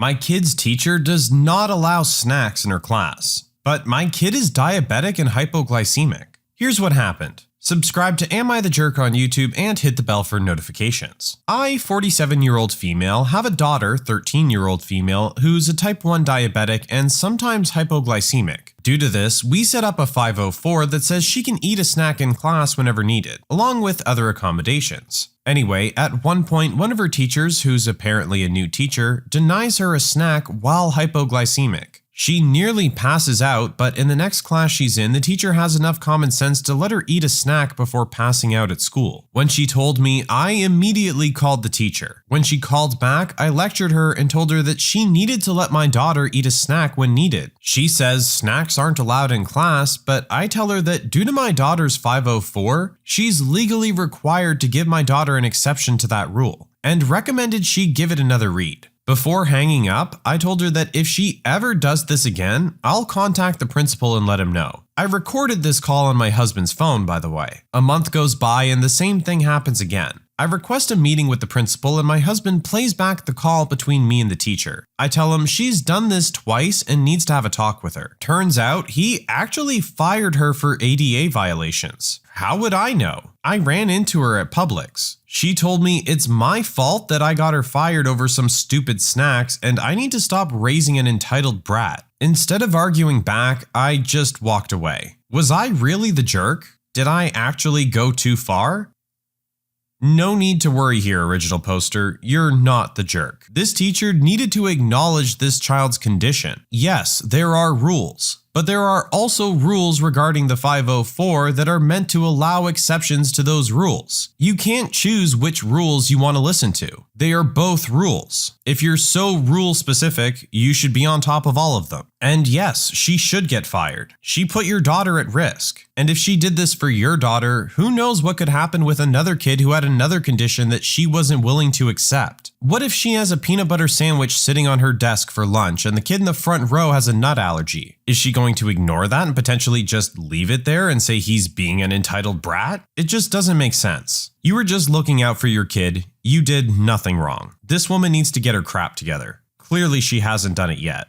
My kid's teacher does not allow snacks in her class, but my kid is diabetic and hypoglycemic. Here's what happened. Subscribe to Am I the Jerk on YouTube and hit the bell for notifications. I, 47-year-old female, have a daughter, 13-year-old female, who's a type 1 diabetic and sometimes hypoglycemic. Due to this, we set up a 504 that says she can eat a snack in class whenever needed, along with other accommodations. Anyway, at one point, one of her teachers, who's apparently a new teacher, denies her a snack while hypoglycemic. She nearly passes out, but in the next class she's in, the teacher has enough common sense to let her eat a snack before passing out at school. When she told me, I immediately called the teacher. When she called back, I lectured her and told her that she needed to let my daughter eat a snack when needed. She says snacks aren't allowed in class, but I tell her that due to my daughter's 504, she's legally required to give my daughter an exception to that rule, and recommended she give it another read. Before hanging up, I told her that if she ever does this again, I'll contact the principal and let him know. I recorded this call on my husband's phone, by the way. A month goes by and the same thing happens again. I request a meeting with the principal and my husband plays back the call between me and the teacher. I tell him she's done this twice and needs to have a talk with her. Turns out he actually fired her for ADA violations. How would I know? I ran into her at Publix. She told me it's my fault that I got her fired over some stupid snacks and I need to stop raising an entitled brat. Instead of arguing back, I just walked away. Was I really the jerk? Did I actually go too far? No need to worry here, original poster. You're not the jerk. This teacher needed to acknowledge this child's condition. Yes, there are rules. But there are also rules regarding the 504 that are meant to allow exceptions to those rules. You can't choose which rules you want to listen to. They are both rules. If you're so rule specific, you should be on top of all of them. And yes, she should get fired. She put your daughter at risk. And if she did this for your daughter, who knows what could happen with another kid who had another condition that she wasn't willing to accept? What if she has a peanut butter sandwich sitting on her desk for lunch and the kid in the front row has a nut allergy? Is she going to ignore that and potentially just leave it there and say he's being an entitled brat? It just doesn't make sense. You were just looking out for your kid. You did nothing wrong. This woman needs to get her crap together. Clearly she hasn't done it yet.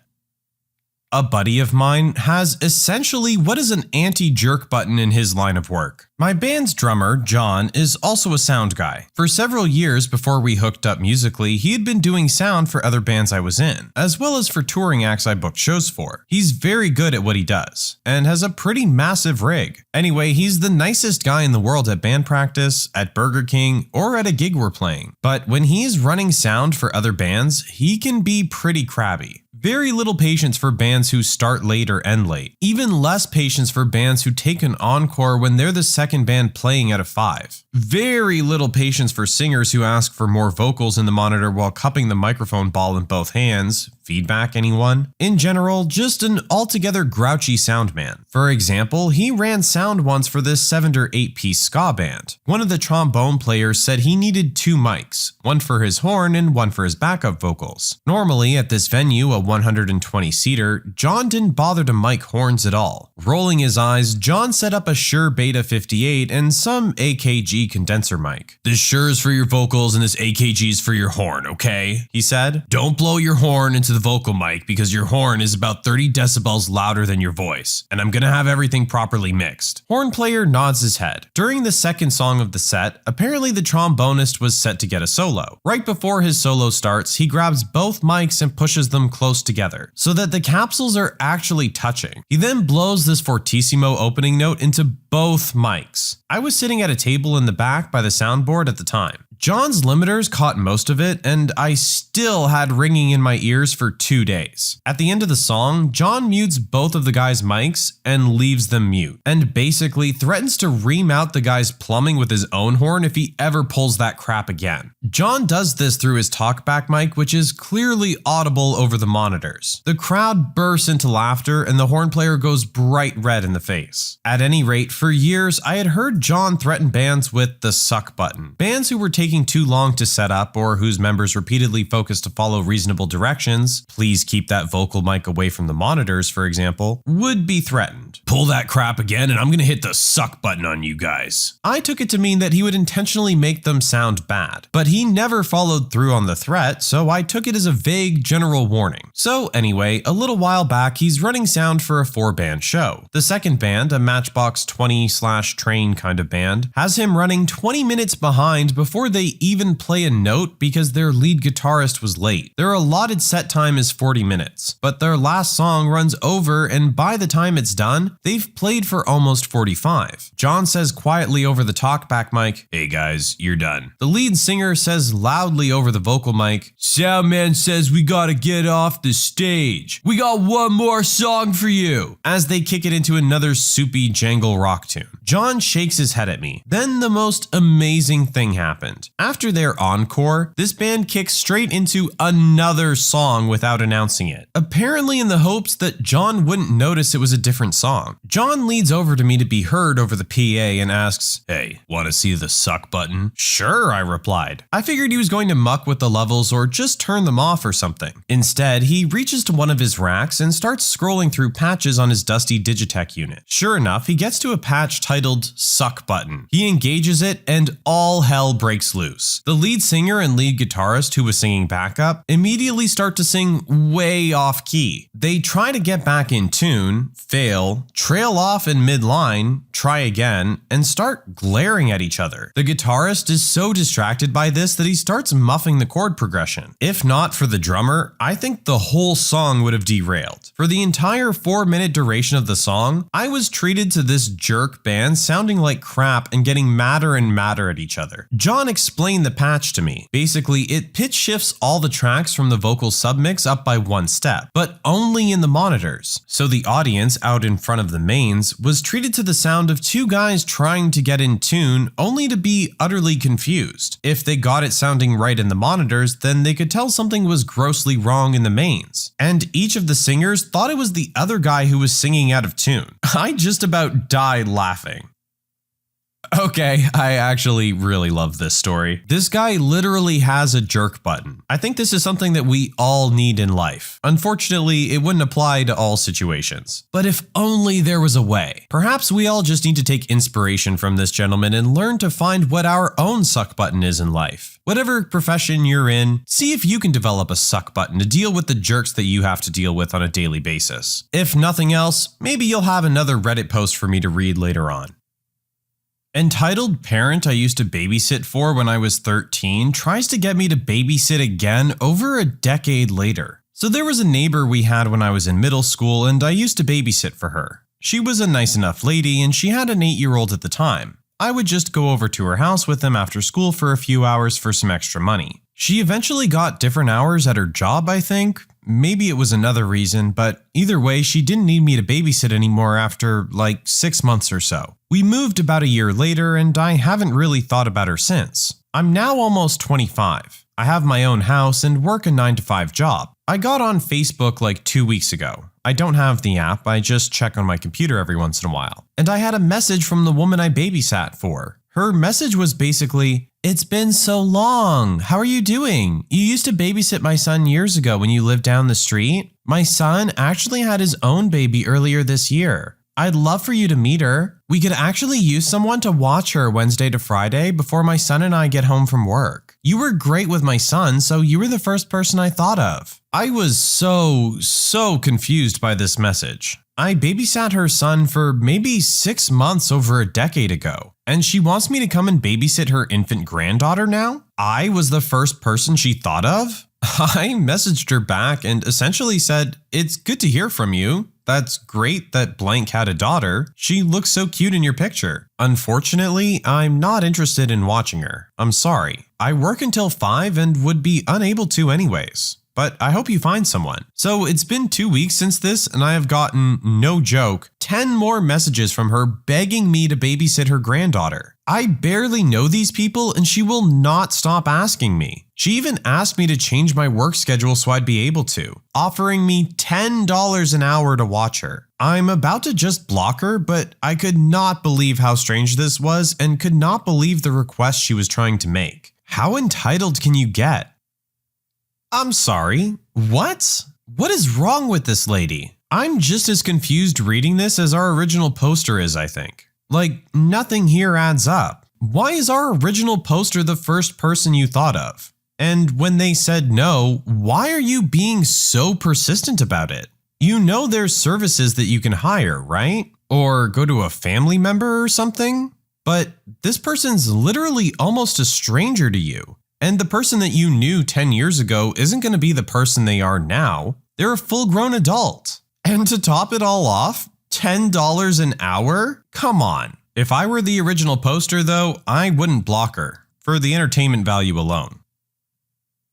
A buddy of mine has essentially what is an anti-jerk button in his line of work. My band's drummer, John, is also a sound guy. For several years before we hooked up musically, he had been doing sound for other bands I was in, as well as for touring acts I booked shows for. He's very good at what he does, and has a pretty massive rig. Anyway, he's the nicest guy in the world at band practice, at Burger King, or at a gig we're playing. But when he's running sound for other bands, he can be pretty crabby. Very little patience for bands who start late or end late. Even less patience for bands who take an encore when they're the second band playing out of 5. Very little patience for singers who ask for more vocals in the monitor while cupping the microphone ball in both hands. Feedback, anyone? In general, just an altogether grouchy sound man. For example, he ran sound once for this 7 or 8 piece ska band. One of the trombone players said he needed 2 mics, one for his horn and one for his backup vocals. Normally, at this venue, a 120-seater, John didn't bother to mic horns at all. Rolling his eyes, John set up a Shure Beta 58 and some AKG condenser mic. "This Shure's for your vocals and this AKG's for your horn, okay?" he said. "Don't blow your horn into the vocal mic because your horn is about 30 decibels louder than your voice, and I'm gonna have everything properly mixed." Horn player nods his head. During the second song of the set, apparently the trombonist was set to get a solo. Right before his solo starts, he grabs both mics and pushes them close together so that the capsules are actually touching. He then blows this fortissimo opening note into both mics. I was sitting at a table in the back by the soundboard at the time. John's limiters caught most of it, and I still had ringing in my ears for 2 days. At the end of the song, John mutes both of the guys' mics and leaves them mute, and basically threatens to ream out the guy's plumbing with his own horn if he ever pulls that crap again. John does this through his talkback mic, which is clearly audible over the monitors. The crowd bursts into laughter, and the horn player goes bright red in the face. At any rate, for years, I had heard John threaten bands with the suck button. Bands who were taking taking too long to set up or whose members repeatedly focus to follow reasonable directions, please keep that vocal mic away from the monitors, for example, would be threatened. Pull that crap again and I'm gonna hit the suck button on you guys. I took it to mean that he would intentionally make them sound bad, but he never followed through on the threat, so I took it as a vague general warning. So anyway, a little while back, he's running sound for a 4-band show. The second band, a Matchbox 20/train kind of band, has him running 20 minutes behind before they even play a note because their lead guitarist was late. Their allotted set time is 40 minutes, but their last song runs over, and by the time it's done, they've played for almost 45. John says quietly over the talkback mic, "Hey guys, you're done." The lead singer says loudly over the vocal mic, "Soundman says we gotta get off the stage. We got one more song for you," as they kick it into another soupy jangle rock tune. John shakes his head at me. Then the most amazing thing happened. After their encore, this band kicks straight into another song without announcing it, apparently in the hopes that John wouldn't notice it was a different song. John leads over to me to be heard over the PA and asks, "Hey, wanna see the suck button?" "Sure," I replied. I figured he was going to muck with the levels or just turn them off or something. Instead, he reaches to one of his racks and starts scrolling through patches on his dusty Digitech unit. Sure enough, he gets to a patch titled Suck Button. He engages it and all hell breaks loose. The lead singer and lead guitarist, who was singing backup, immediately start to sing way off key. They try to get back in tune, fail, trail off in mid-line, try again, and start glaring at each other. The guitarist is so distracted by this that he starts muffing the chord progression. If not for the drummer, I think the whole song would have derailed. For the entire 4-minute duration of the song, I was treated to this jerk band sounding like crap and getting madder and madder at each other. John explained the patch to me. Basically, it pitch shifts all the tracks from the vocal submix up by 1 step, but only in the monitors. So the audience out in front of the mains was treated to the sound of 2 guys trying to get in tune only to be utterly confused. If they got it sounding right in the monitors, then they could tell something was grossly wrong in the mains. And each of the singers thought it was the other guy who was singing out of tune. I just about died laughing. Okay, I actually really love this story. This guy literally has a jerk button. I think this is something that we all need in life. Unfortunately, it wouldn't apply to all situations. But if only there was a way. Perhaps we all just need to take inspiration from this gentleman and learn to find what our own suck button is in life. Whatever profession you're in, see if you can develop a suck button to deal with the jerks that you have to deal with on a daily basis. If nothing else, maybe you'll have another Reddit post for me to read later on. Entitled parent I used to babysit for when I was 13 tries to get me to babysit again over a decade later. So there was a neighbor we had when I was in middle school and I used to babysit for her. She was a nice enough lady and she had an 8-year-old at the time. I would just go over to her house with him after school for a few hours for some extra money. She eventually got different hours at her job, I think. Maybe it was another reason, but either way, she didn't need me to babysit anymore after like 6 months or so. We moved about a year later and I haven't really thought about her since. I'm now almost 25. I have my own house and work a 9-to-5 job. I got on Facebook like 2 weeks ago. I don't have the app, I just check on my computer every once in a while. And I had a message from the woman I babysat for. Her message was basically, "It's been so long. How are you doing? You used to babysit my son years ago when you lived down the street. My son actually had his own baby earlier this year. I'd love for you to meet her. We could actually use someone to watch her Wednesday to Friday before my son and I get home from work. You were great with my son, so you were the first person I thought of." I was so confused by this message. I babysat her son for maybe 6 months over a decade ago, and she wants me to come and babysit her infant granddaughter now? I was the first person she thought of? I messaged her back and essentially said, "It's good to hear from you. That's great that blank had a daughter. She looks so cute in your picture. Unfortunately, I'm not interested in watching her. I'm sorry. I work until 5 and would be unable to anyways. But I hope you find someone." So it's been 2 weeks since this and I have gotten, no joke, 10 more messages from her begging me to babysit her granddaughter. I barely know these people and she will not stop asking me. She even asked me to change my work schedule so I'd be able to, offering me $10 an hour to watch her. I'm about to just block her, but I could not believe how strange this was and could not believe the request she was trying to make. How entitled can you get? I'm sorry, what? What is wrong with this lady? I'm just as confused reading this as our original poster is, I think. Like, nothing here adds up. Why is our original poster the first person you thought of? And when they said no, why are you being so persistent about it? You know there's services that you can hire, right? Or go to a family member or something? But this person's literally almost a stranger to you. And the person that you knew 10 years ago isn't going to be the person they are now. They're a full-grown adult. And to top it all off, $10 an hour? Come on. If I were the original poster though, I wouldn't block her, for the entertainment value alone.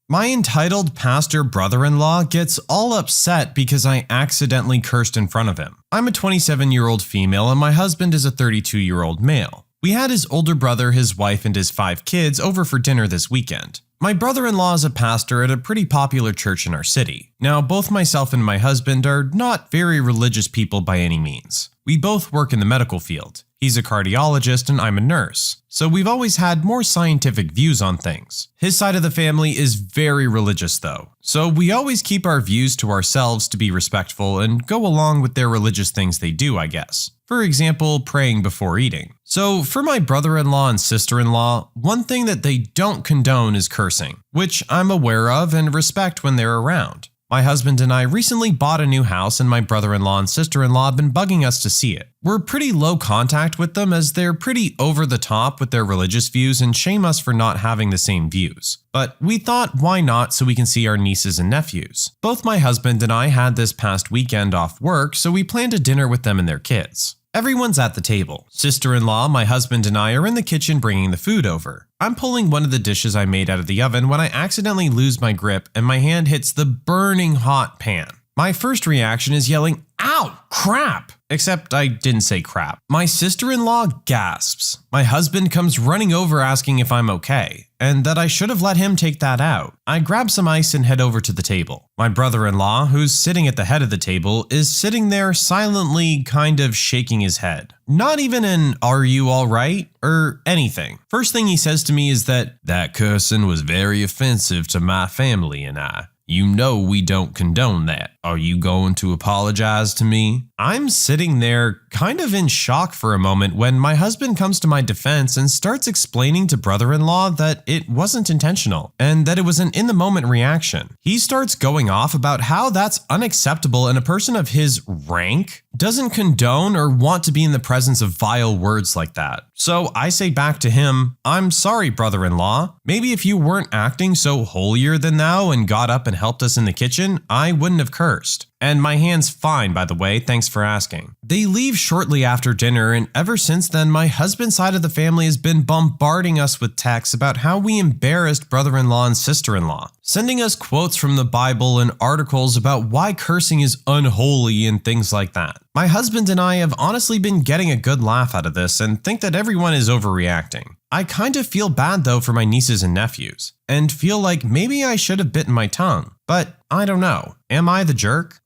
My entitled pastor brother-in-law gets all upset because I accidentally cursed in front of him. I'm a 27-year-old female and my husband is a 32-year-old male. We had his older brother, his wife, and his 5 kids over for dinner this weekend. My brother-in-law is a pastor at a pretty popular church in our city. Now, both myself and my husband are not very religious people by any means. We both work in the medical field. He's a cardiologist and I'm a nurse, so we've always had more scientific views on things. His side of the family is very religious though, so we always keep our views to ourselves to be respectful and go along with their religious things they do, I guess. For example, praying before eating. So for my brother-in-law and sister-in-law, one thing that they don't condone is cursing, which I'm aware of and respect when they're around. My husband and I recently bought a new house and my brother-in-law and sister-in-law have been bugging us to see it. We're pretty low contact with them as they're pretty over the top with their religious views and shame us for not having the same views. But we thought why not so we can see our nieces and nephews. Both my husband and I had this past weekend off work, so we planned a dinner with them and their kids. Everyone's at the table. Sister-in-law, my husband and I are in the kitchen bringing the food over. I'm pulling one of the dishes I made out of the oven when I accidentally lose my grip and my hand hits the burning hot pan. My first reaction is yelling, "Ow, crap!" Except I didn't say crap. My sister-in-law gasps. My husband comes running over asking if I'm okay, and that I should have let him take that out. I grab some ice and head over to the table. My brother-in-law, who's sitting at the head of the table, is sitting there silently kind of shaking his head. Not even an "are you alright?" or anything. First thing he says to me is that cursing was very offensive to my family and I. You know we don't condone that. Are you going to apologize to me? I'm sitting there kind of in shock for a moment when my husband comes to my defense and starts explaining to brother-in-law that it wasn't intentional and that it was an in-the-moment reaction. He starts going off about how that's unacceptable and a person of his rank doesn't condone or want to be in the presence of vile words like that. So I say back to him, "I'm sorry, brother-in-law. Maybe if you weren't acting so holier than thou and got up and helped us in the kitchen, I wouldn't have cursed. And my hand's fine, by the way, thanks for asking." They leave shortly after dinner, and ever since then, my husband's side of the family has been bombarding us with texts about how we embarrassed brother-in-law and sister-in-law, sending us quotes from the Bible and articles about why cursing is unholy and things like that. My husband and I have honestly been getting a good laugh out of this and think that everyone is overreacting. I kind of feel bad though for my nieces and nephews, and feel like maybe I should have bitten my tongue. But I don't know. Am I the jerk?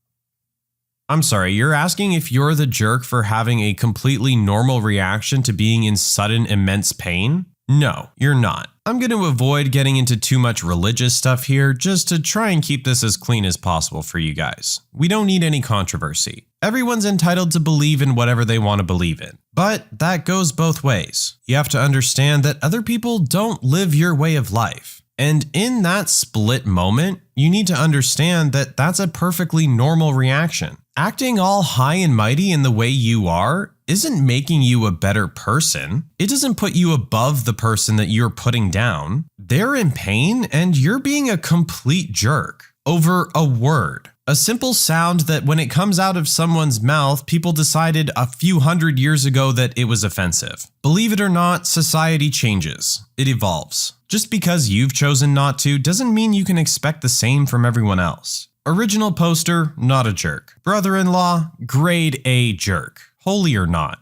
I'm sorry, you're asking if you're the jerk for having a completely normal reaction to being in sudden immense pain? No, you're not. I'm going to avoid getting into too much religious stuff here just to try and keep this as clean as possible for you guys. We don't need any controversy. Everyone's entitled to believe in whatever they want to believe in. But that goes both ways. You have to understand that other people don't live your way of life. And in that split moment, you need to understand that that's a perfectly normal reaction. Acting all high and mighty in the way you are isn't making you a better person. It doesn't put you above the person that you're putting down. They're in pain and you're being a complete jerk over a word. A simple sound that when it comes out of someone's mouth, people decided a few hundred years ago that it was offensive. Believe it or not, society changes. It evolves. Just because you've chosen not to doesn't mean you can expect the same from everyone else. Original poster, not a jerk. Brother-in-law, grade A jerk. Holy or not.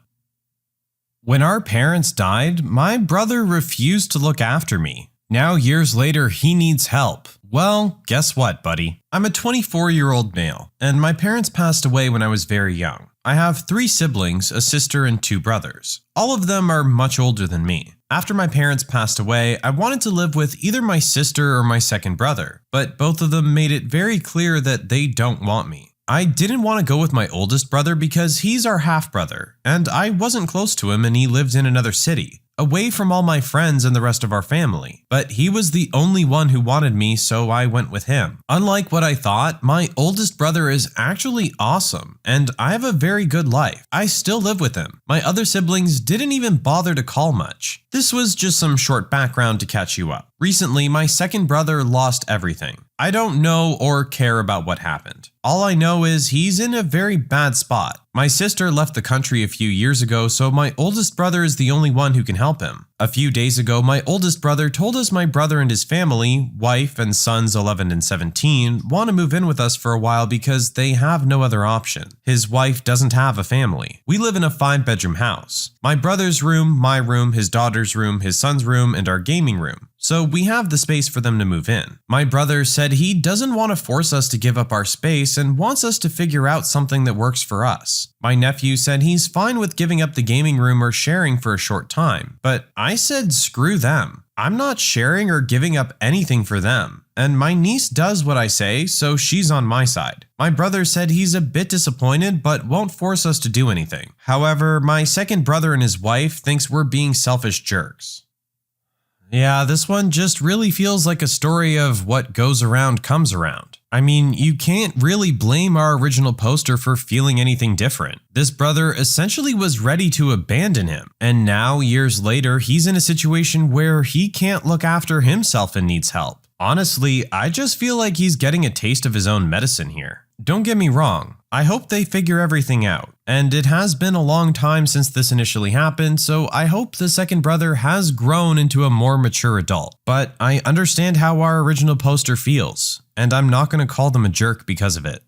When our parents died, my brother refused to look after me. Now years later, he needs help. Well, guess what, buddy? I'm a 24-year-old male, and my parents passed away when I was very young. I have 3 siblings, a sister and 2 brothers. All of them are much older than me. After my parents passed away, I wanted to live with either my sister or my second brother, but both of them made it very clear that they don't want me. I didn't want to go with my oldest brother because he's our half-brother, and I wasn't close to him and he lived in another city, away from all my friends and the rest of our family. But he was the only one who wanted me, so I went with him. Unlike what I thought, my oldest brother is actually awesome, and I have a very good life. I still live with him. My other siblings didn't even bother to call much. This was just some short background to catch you up. Recently, my second brother lost everything. I don't know or care about what happened. All I know is he's in a very bad spot. My sister left the country a few years ago, so my oldest brother is the only one who can help him. A few days ago, my oldest brother told us my brother and his family, wife and sons 11 and 17, want to move in with us for a while because they have no other option. His wife doesn't have a family. We live in a 5-bedroom house. My brother's room, my room, his daughter's room, his son's room, and our gaming room. So we have the space for them to move in. My brother said he doesn't want to force us to give up our space and wants us to figure out something that works for us. My nephew said he's fine with giving up the gaming room or sharing for a short time, but I said screw them. I'm not sharing or giving up anything for them. And my niece does what I say, so she's on my side. My brother said he's a bit disappointed but won't force us to do anything. However, my second brother and his wife thinks we're being selfish jerks. Yeah, this one just really feels like a story of what goes around comes around. I mean, you can't really blame our original poster for feeling anything different. This brother essentially was ready to abandon him, and now, years later, he's in a situation where he can't look after himself and needs help. Honestly, I just feel like he's getting a taste of his own medicine here. Don't get me wrong, I hope they figure everything out, and it has been a long time since this initially happened, so I hope the second brother has grown into a more mature adult. But I understand how our original poster feels, and I'm not going to call them a jerk because of it.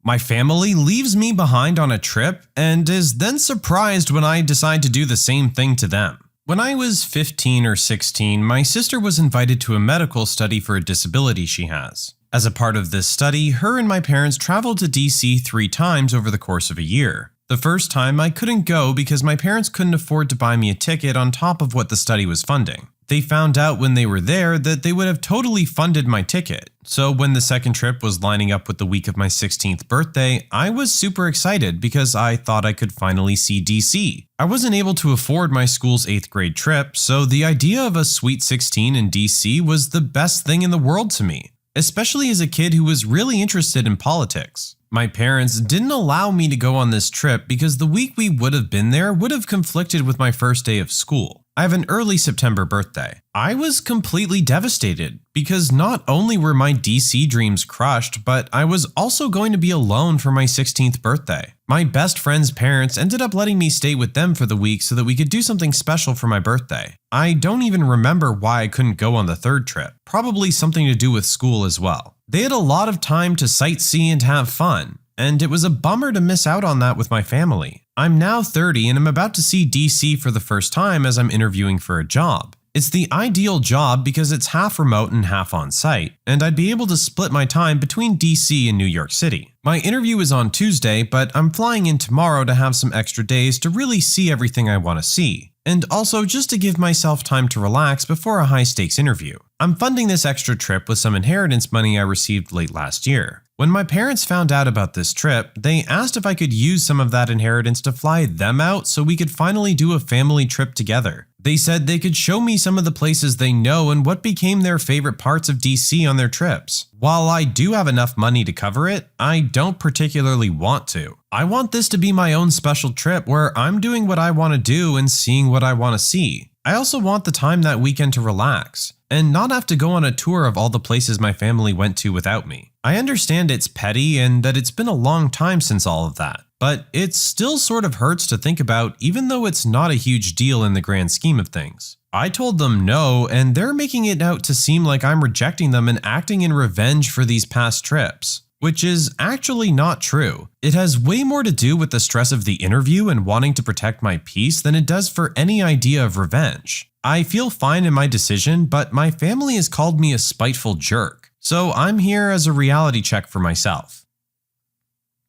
My family leaves me behind on a trip and is then surprised when I decide to do the same thing to them. When I was 15 or 16, my sister was invited to a medical study for a disability she has. As a part of this study, her and my parents traveled to DC 3 times over the course of a year. The first time I couldn't go because my parents couldn't afford to buy me a ticket on top of what the study was funding. They found out when they were there that they would have totally funded my ticket. So when the second trip was lining up with the week of my 16th birthday, I was super excited because I thought I could finally see DC. I wasn't able to afford my school's 8th grade trip, so the idea of a Sweet 16 in DC was the best thing in the world to me, especially as a kid who was really interested in politics. My parents didn't allow me to go on this trip because the week we would have been there would have conflicted with my first day of school. I have an early September birthday. I was completely devastated because not only were my DC dreams crushed, but I was also going to be alone for my 16th birthday. My best friend's parents ended up letting me stay with them for the week so that we could do something special for my birthday. I don't even remember why I couldn't go on the third trip. Probably something to do with school as well. They had a lot of time to sightsee and have fun, and it was a bummer to miss out on that with my family. I'm now 30 and I'm about to see DC for the first time as I'm interviewing for a job. It's the ideal job because it's half remote and half on site, and I'd be able to split my time between DC and New York City. My interview is on Tuesday, but I'm flying in tomorrow to have some extra days to really see everything I want to see, and also just to give myself time to relax before a high-stakes interview. I'm funding this extra trip with some inheritance money I received late last year. When my parents found out about this trip, they asked if I could use some of that inheritance to fly them out so we could finally do a family trip together. They said they could show me some of the places they know and what became their favorite parts of DC on their trips. While I do have enough money to cover it, I don't particularly want to. I want this to be my own special trip where I'm doing what I want to do and seeing what I want to see. I also want the time that weekend to relax and not have to go on a tour of all the places my family went to without me. I understand it's petty and that it's been a long time since all of that, but it still sort of hurts to think about even though it's not a huge deal in the grand scheme of things. I told them no, and they're making it out to seem like I'm rejecting them and acting in revenge for these past trips, which is actually not true. It has way more to do with the stress of the interview and wanting to protect my peace than it does for any idea of revenge. I feel fine in my decision, but my family has called me a spiteful jerk, so I'm here as a reality check for myself.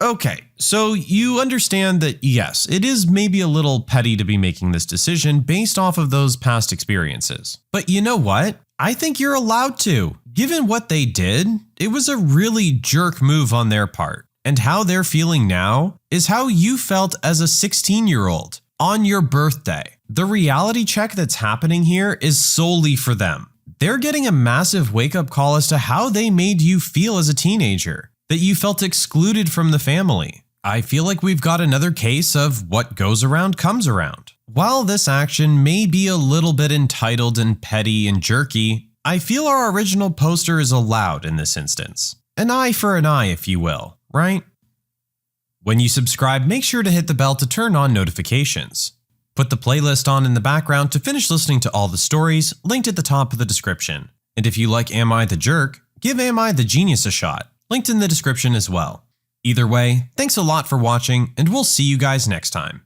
Okay, so you understand that yes, it is maybe a little petty to be making this decision based off of those past experiences. But you know what? I think you're allowed to. Given what they did, it was a really jerk move on their part. And how they're feeling now is how you felt as a 16-year-old on your birthday. The reality check that's happening here is solely for them. They're getting a massive wake-up call as to how they made you feel as a teenager, that you felt excluded from the family. I feel like we've got another case of what goes around comes around. While this action may be a little bit entitled and petty and jerky, I feel our original poster is allowed in this instance. An eye for an eye, if you will, right? When you subscribe, make sure to hit the bell to turn on notifications. Put the playlist on in the background to finish listening to all the stories, linked at the top of the description. And if you like Am I the Jerk, give Am I the Genius a shot, linked in the description as well. Either way, thanks a lot for watching, and we'll see you guys next time.